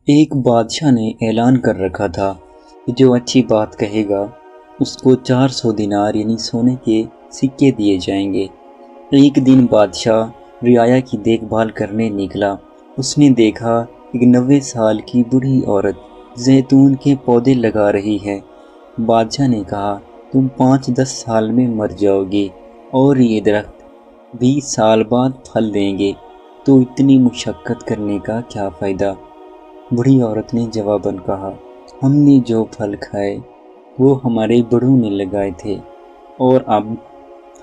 ایک بادشاہ نے اعلان کر رکھا تھا کہ جو اچھی بات کہے گا اس کو 400 دینار یعنی سونے کے سکے دیے جائیں گے۔ ایک دن بادشاہ رعایا کی دیکھ بھال کرنے نکلا۔ اس نے دیکھا ایک 90 سال کی بوڑھی عورت زیتون کے پودے لگا رہی ہے۔ بادشاہ نے کہا، تم 5-10 سال میں مر جاؤ گے اور یہ درخت 20 سال بعد پھل دیں گے، تو اتنی مشقت کرنے کا کیا فائدہ؟ بوڑھی عورت نے جواباً کہا، ہم نے جو پھل کھائے وہ ہمارے بڑوں نے لگائے تھے اور اب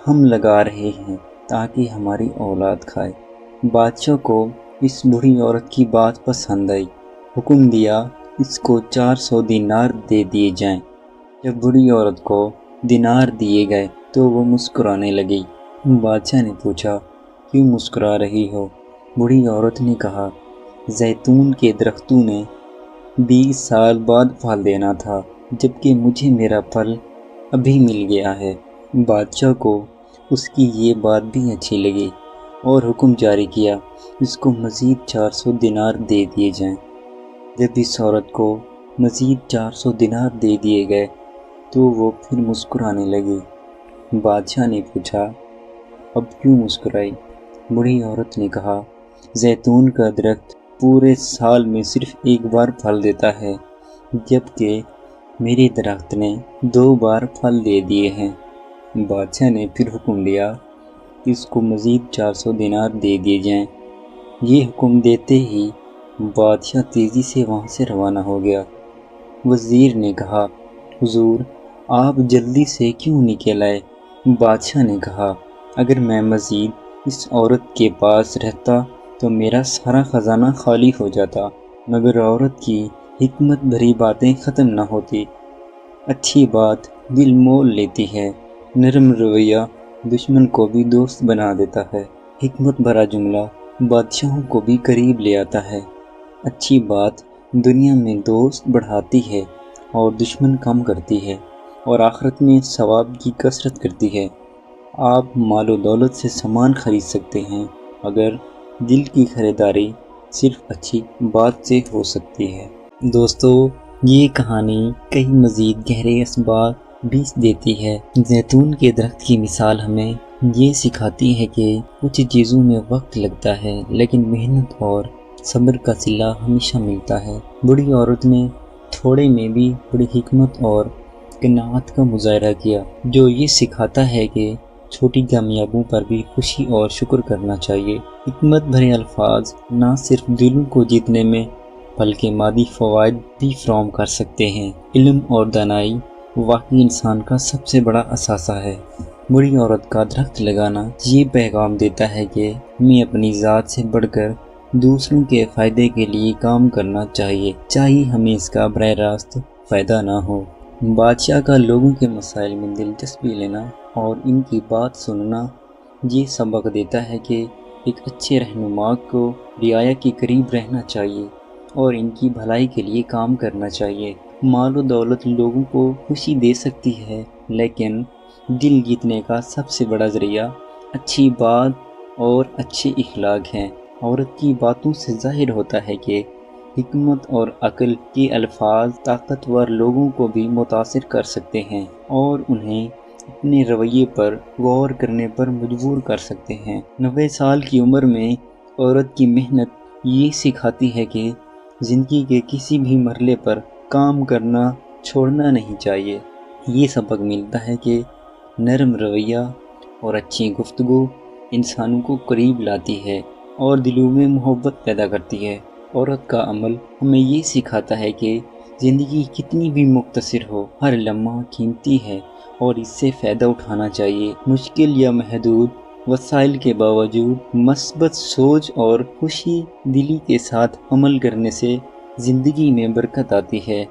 ہم لگا رہے ہیں تاکہ ہماری اولاد کھائے۔ بادشاہ کو اس بوڑھی عورت کی بات پسند آئی۔ حکم دیا اس کو 400 دینار دے دیے جائیں۔ جب بوڑھی عورت کو دینار دیے گئے تو وہ مسکرانے لگی۔ بادشاہ نے پوچھا، کیوں مسکرا رہی ہو؟ بوڑھی عورت نے کہا، زیتون کے درختوں نے 20 سال بعد پھل دینا تھا، جبکہ مجھے میرا پھل ابھی مل گیا ہے۔ بادشاہ کو اس کی یہ بات بھی اچھی لگی اور حکم جاری کیا، اس کو مزید 400 دینار دے دیے جائیں۔ جب اس عورت کو مزید 400 دینار دے دیے گئے تو وہ پھر مسکرانے لگی۔ بادشاہ نے پوچھا، اب کیوں مسکرائی؟ بوڑھی عورت نے کہا، زیتون کا درخت پورے سال میں صرف ایک بار پھل دیتا ہے، جبکہ میرے درخت نے 2 بار پھل دے دیے ہیں۔ بادشاہ نے پھر حکم دیا کہ اس کو مزید 400 دینار دے دیے جائیں۔ یہ حکم دیتے ہی بادشاہ تیزی سے وہاں سے روانہ ہو گیا۔ وزیر نے کہا، حضور آپ جلدی سے کیوں نکل آئے؟ بادشاہ نے کہا، اگر میں مزید اس عورت کے پاس رہتا تو میرا سارا خزانہ خالی ہو جاتا، مگر عورت کی حکمت بھری باتیں ختم نہ ہوتی۔ اچھی بات دل مول لیتی ہے، نرم رویہ دشمن کو بھی دوست بنا دیتا ہے، حکمت بھرا جملہ بادشاہوں کو بھی قریب لے آتا ہے۔ اچھی بات دنیا میں دوست بڑھاتی ہے اور دشمن کم کرتی ہے، اور آخرت میں ثواب کی کثرت کرتی ہے۔ آپ مال و دولت سے سامان خرید سکتے ہیں، مگر دل کی خریداری صرف اچھی بات سے ہو سکتی ہے۔ دوستو، یہ کہانی کئی مزید گہرے اسباق بھی دیتی ہے۔ زیتون کے درخت کی مثال ہمیں یہ سکھاتی ہے کہ کچھ چیزوں میں وقت لگتا ہے، لیکن محنت اور صبر کا صلہ ہمیشہ ملتا ہے۔ بوڑھی عورت نے تھوڑے میں بھی بڑی حکمت اور قناعت کا مظاہرہ کیا، جو یہ سکھاتا ہے کہ چھوٹی کامیابیوں پر بھی خوشی اور شکر کرنا چاہیے۔ حکمت بھرے الفاظ نہ صرف دلوں کو جیتنے میں بلکہ مادی فوائد بھی فراہم کر سکتے ہیں۔ علم اور دانائی واقعی انسان کا سب سے بڑا اثاثہ ہے۔ بوڑھی عورت کا درخت لگانا یہ پیغام دیتا ہے کہ ہمیں اپنی ذات سے بڑھ کر دوسروں کے فائدے کے لیے کام کرنا چاہیے، چاہے ہمیں اس کا براہ راست فائدہ نہ ہو۔ بادشاہ کا لوگوں کے مسائل میں دلچسپی لینا اور ان کی بات سننا یہ سبق دیتا ہے کہ ایک اچھے رہنما کو رعایا کے قریب رہنا چاہیے اور ان کی بھلائی کے لیے کام کرنا چاہیے۔ مال و دولت لوگوں کو خوشی دے سکتی ہے، لیکن دل جیتنے کا سب سے بڑا ذریعہ اچھی بات اور اچھے اخلاق ہیں۔ عورت کی باتوں سے ظاہر ہوتا ہے کہ حکمت اور عقل کے الفاظ طاقتور لوگوں کو بھی متاثر کر سکتے ہیں اور انہیں اپنے رویے پر غور کرنے پر مجبور کر سکتے ہیں۔ 90 سال کی عمر میں عورت کی محنت یہ سکھاتی ہے کہ زندگی کے کسی بھی مرحلے پر کام کرنا چھوڑنا نہیں چاہیے۔ یہ سبق ملتا ہے کہ نرم رویہ اور اچھی گفتگو انسانوں کو قریب لاتی ہے اور دلوں میں محبت پیدا کرتی ہے۔ عورت کا عمل ہمیں یہ سکھاتا ہے کہ زندگی کتنی بھی مختصر ہو، ہر لمحہ قیمتی ہے اور اس سے فائدہ اٹھانا چاہیے۔ مشکل یا محدود وسائل کے باوجود مثبت سوچ اور خوشی دلی کے ساتھ عمل کرنے سے زندگی میں برکت آتی ہے